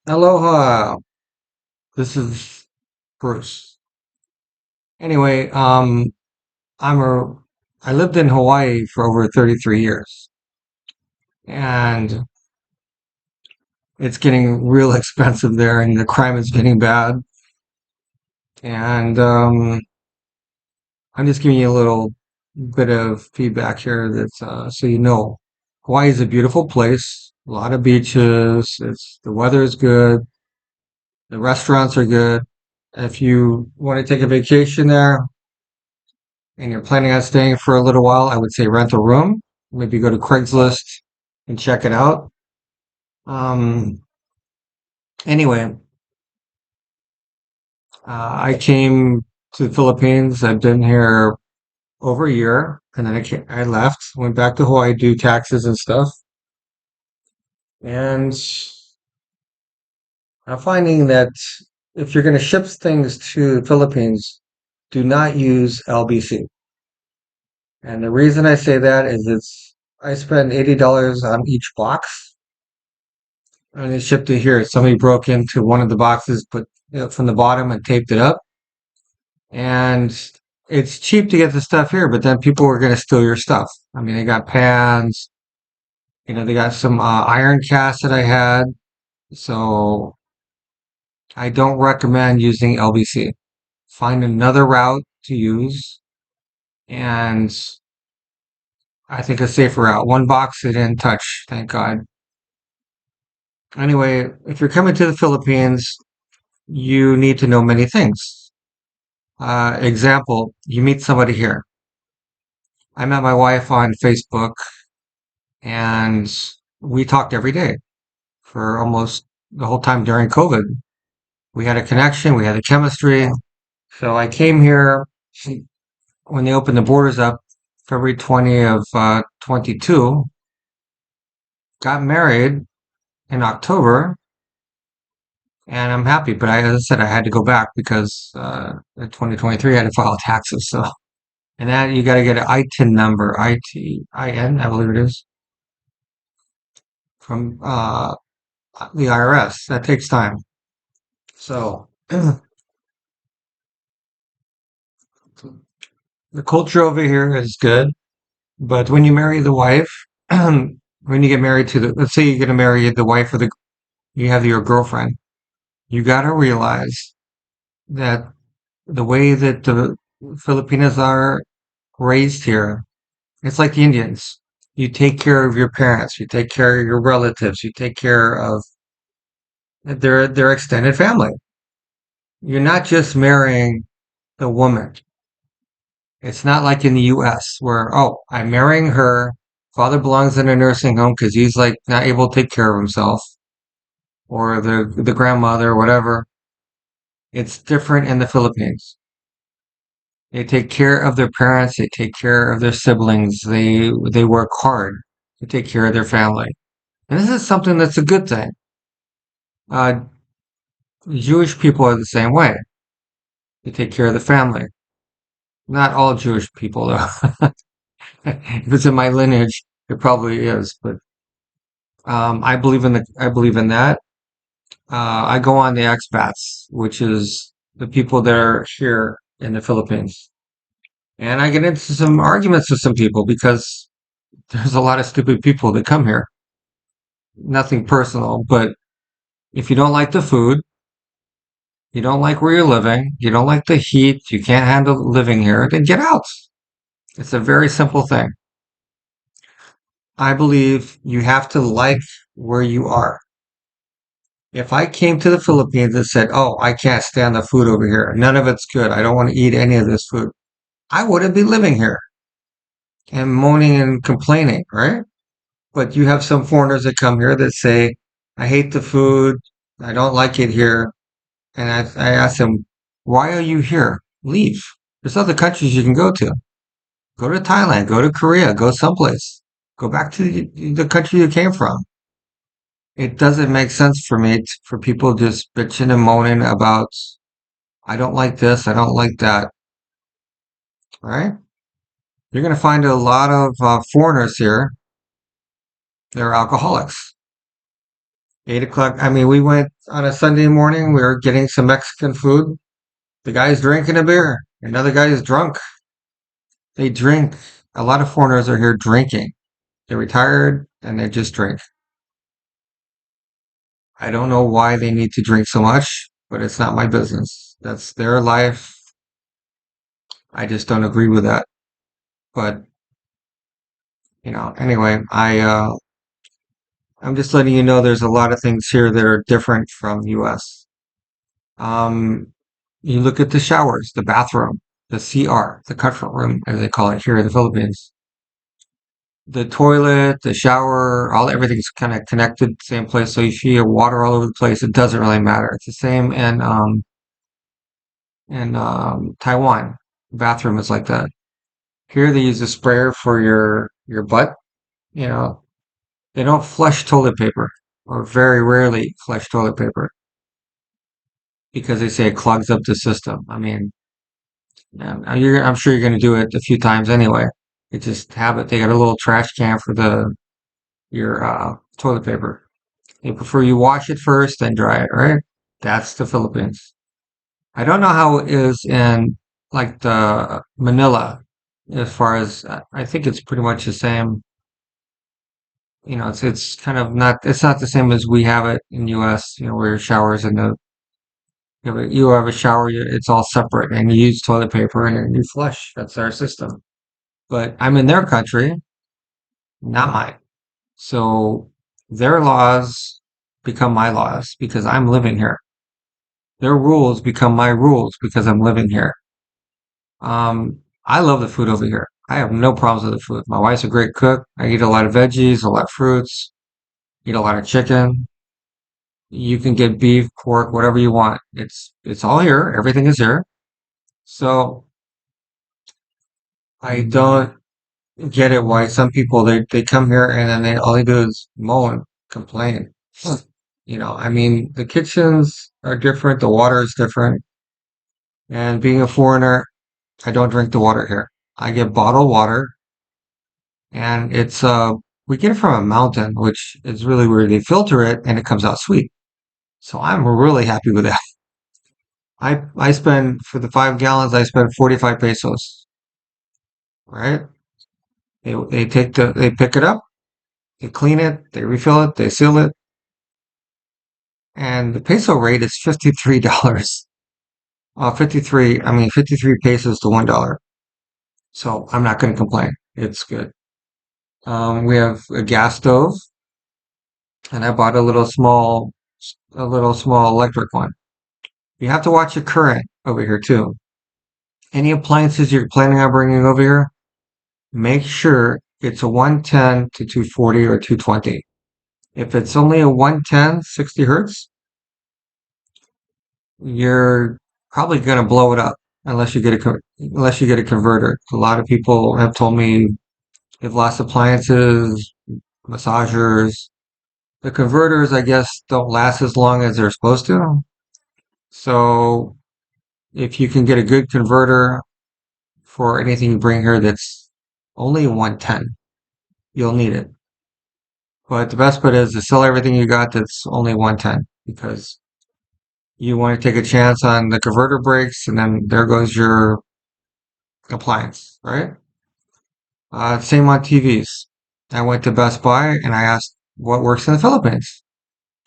Aloha. This is Bruce. Anyway, I'm a I lived in Hawaii for over 33 years, and it's getting real expensive there, and the crime is getting bad. And I'm just giving you a little bit of feedback here that's so you know, Hawaii is a beautiful place, a lot of beaches. The weather is good, the restaurants are good. If you want to take a vacation there, and you're planning on staying for a little while, I would say rent a room. Maybe go to Craigslist and check it out. Um, anyway, I came to the Philippines. I've been here over a year, and then I left, went back to Hawaii to do taxes and stuff. And I'm finding that if you're going to ship things to the Philippines, do not use LBC. And the reason I say that is I spend $80 on each box and they shipped it here. Somebody broke into one of the boxes, put it from the bottom and taped it up. And it's cheap to get the stuff here, but then people were going to steal your stuff. I mean, they got pans, they got some iron casts that I had. So I don't recommend using LBC. Find another route to use. And I think a safer route. One box they didn't touch, thank God. Anyway, if you're coming to the Philippines, you need to know many things. Example, you meet somebody here. I met my wife on Facebook and we talked every day for almost the whole time during COVID. We had a connection, we had a chemistry. So I came here when they opened the borders up, February 20 of 22, got married in October, and I'm happy. But as I said, I had to go back because in 2023 I had to file taxes. So, and that you got to get an ITIN number, ITIN, I believe it is, from the IRS. That takes time. So the culture over here is good, but when you marry the wife, when you get married to let's say you're going to marry the wife or you have your girlfriend, you got to realize that the way that the Filipinos are raised here, it's like the Indians. You take care of your parents, you take care of your relatives, you take care of their extended family. You're not just marrying the woman. It's not like in the US where, oh, I'm marrying her. Father belongs in a nursing home because he's like not able to take care of himself, or the grandmother or whatever. It's different in the Philippines. They take care of their parents, they take care of their siblings, they work hard to take care of their family. And this is something that's a good thing. Uh, Jewish people are the same way. They take care of the family. Not all Jewish people, though. If it's in my lineage, it probably is. But I believe in that. I go on the expats, which is the people that are here in the Philippines, and I get into some arguments with some people because there's a lot of stupid people that come here. Nothing personal, but if you don't like the food, you don't like where you're living, you don't like the heat, you can't handle living here, then get out. It's a very simple thing. I believe you have to like where you are. If I came to the Philippines and said, "Oh, I can't stand the food over here. None of it's good. I don't want to eat any of this food." I wouldn't be living here and moaning and complaining, right? But you have some foreigners that come here that say, "I hate the food. I don't like it here." And I asked them, why are you here? Leave. There's other countries you can go to. Go to Thailand, go to Korea, go someplace. Go back to the country you came from. It doesn't make sense for me for people just bitching and moaning about, I don't like this, I don't like that, right? You're going to find a lot of foreigners here. They're alcoholics. 8 o'clock. I mean, we went on a Sunday morning. We were getting some Mexican food. The guy's drinking a beer. Another guy is drunk. They drink. A lot of foreigners are here drinking. They're retired and they just drink. I don't know why they need to drink so much, but it's not my business. That's their life. I just don't agree with that. But, anyway, I'm just letting you know there's a lot of things here that are different from US. Um, you look at the showers, the bathroom, the CR, the comfort room, as they call it here in the Philippines. The toilet, the shower, everything's kind of connected, same place. So you see water all over the place. It doesn't really matter. It's the same in Taiwan. Bathroom is like that. Here they use a sprayer for your butt. You know, they don't flush toilet paper, or very rarely flush toilet paper because they say it clogs up the system. I mean, yeah, I'm sure you're going to do it a few times anyway. It's just habit. They got a little trash can for the your toilet paper. They prefer you wash it first, then dry it, right? That's the Philippines. I don't know how it is in like the Manila, as far as I think it's pretty much the same. It's kind of not the same as we have it in US, where your showers and you have a shower, it's all separate and you use toilet paper and you flush. That's our system. But I'm in their country, not mine. So their laws become my laws because I'm living here. Their rules become my rules because I'm living here. I love the food over here. I have no problems with the food. My wife's a great cook. I eat a lot of veggies, a lot of fruits, eat a lot of chicken. You can get beef, pork, whatever you want. It's all here. Everything is here. So I don't get it why some people they come here and then all they do is moan, complain. I mean, the kitchens are different, the water is different, and being a foreigner, I don't drink the water here. I get bottled water, and we get it from a mountain, which is really weird. They filter it, and it comes out sweet. So I'm really happy with that. I spend for the 5 gallons, I spend 45 pesos, right? They pick it up, they clean it, they refill it, they seal it, and the peso rate is $53. 53 pesos to $1. So I'm not going to complain. It's good. We have a gas stove, and I bought a little small electric one. You have to watch your current over here too. Any appliances you're planning on bringing over here, make sure it's a 110 to 240 or 220. If it's only a 110, 60 hertz, you're probably going to blow it up unless you get a converter. A lot of people have told me they've lost appliances, massagers. The converters, I guess, don't last as long as they're supposed to. So if you can get a good converter for anything you bring here that's only 110, you'll need it. But the best bet is to sell everything you got that's only 110 because you want to take a chance on the converter breaks and then there goes your appliance, right? Same on TVs. I went to Best Buy and I asked what works in the Philippines.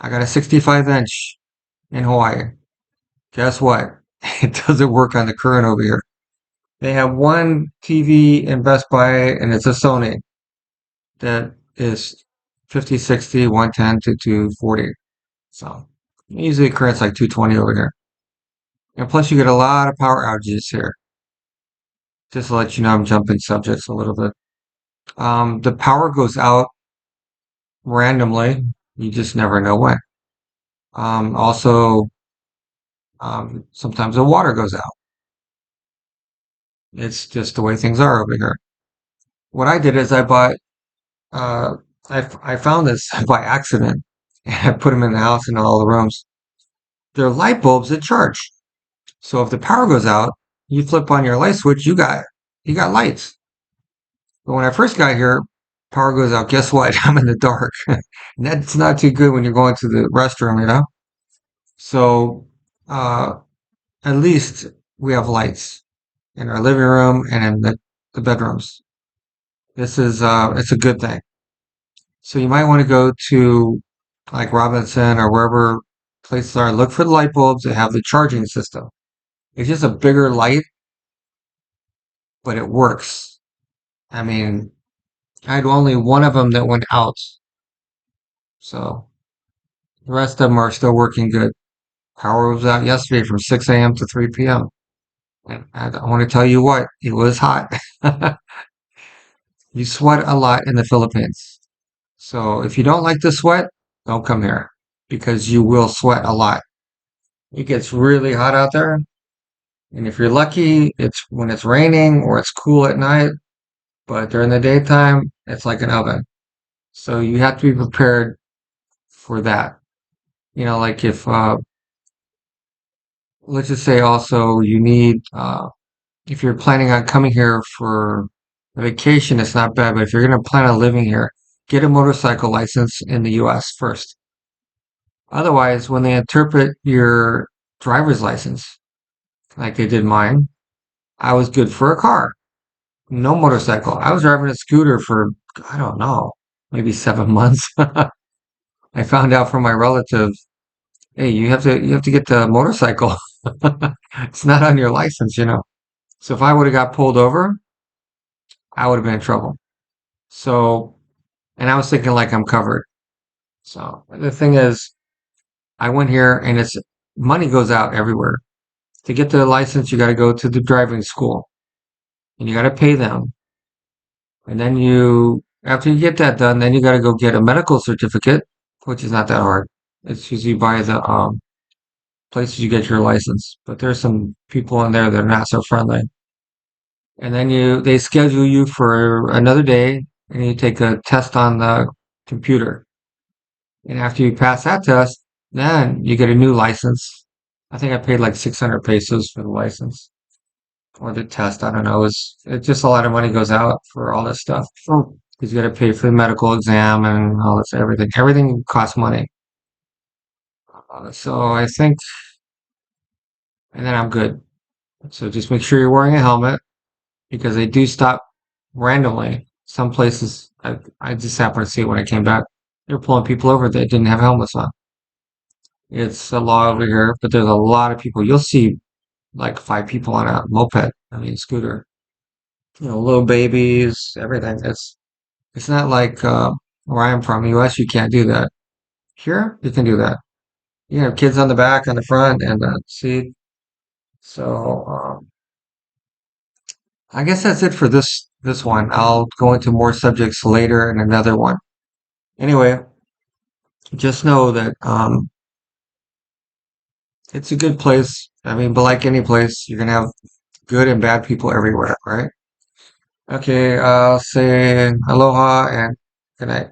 I got a 65-inch in Hawaii. Guess what? It doesn't work on the current over here. They have one TV in Best Buy and it's a Sony that is 50, 60, 110 to 240. So usually current's like 220 over here. And plus you get a lot of power outages here. Just to let you know, I'm jumping subjects a little bit. The power goes out randomly. You just never know when. Also, sometimes the water goes out. It's just the way things are over here. What I did is I bought, uh, I found this by accident and I put them in the house in all the rooms. They're light bulbs that charge. So if the power goes out, you flip on your light switch, you got lights. But when I first got here, Power goes out. Guess what? I'm in the dark. And that's not too good when you're going to the restroom, you know? So, uh, at least we have lights in our living room and in the bedrooms. It's a good thing. So you might want to go to like Robinson or wherever places are. Look for the light bulbs that have the charging system. It's just a bigger light, but it works. I mean, I had only one of them that went out. So the rest of them are still working good. Power was out yesterday from 6 a.m. to 3 p.m. And I want to tell you what, it was hot. You sweat a lot in the Philippines. So if you don't like to sweat, don't come here because you will sweat a lot. It gets really hot out there. And if you're lucky, it's when it's raining or it's cool at night, but during the daytime, it's like an oven. So you have to be prepared for that. Like let's just say also you need, if you're planning on coming here for a vacation, it's not bad, but if you're going to plan on living here, get a motorcycle license in the US first. Otherwise, when they interpret your driver's license, like they did mine, I was good for a car, no motorcycle. I was driving a scooter for, I don't know, maybe 7 months. I found out from my relative, hey, you have to get the motorcycle. It's not on your license. So if I would have got pulled over, I would have been in trouble. So, and I was thinking like I'm covered. So the thing is, I went here and it's money goes out everywhere. To get the license, you got to go to the driving school and you got to pay them. And then after you get that done, then you got to go get a medical certificate, which is not that hard. It's usually by the places you get your license. But there's some people in there that are not so friendly. And then they schedule you for another day and you take a test on the computer. And after you pass that test, then you get a new license. I think I paid like 600 pesos for the license or the test. I don't know. It's just a lot of money goes out for all this stuff. Because you got to pay for the medical exam and all this, everything. Everything costs money. So I think, and then I'm good. So just make sure you're wearing a helmet because they do stop randomly. Some places, I just happened to see it when I came back. They're pulling people over that didn't have helmets on. It's a law over here, but there's a lot of people. You'll see like 5 people on a moped, I mean, scooter. Little babies, everything. It's not like where I'm from, US, you can't do that. Here, you can do that. You have kids on the back, on the front, and the seat. So I guess that's it for this one. I'll go into more subjects later in another one. Anyway, just know that it's a good place. I mean, but like any place, you're gonna have good and bad people everywhere, right? Okay, I'll say aloha and good night.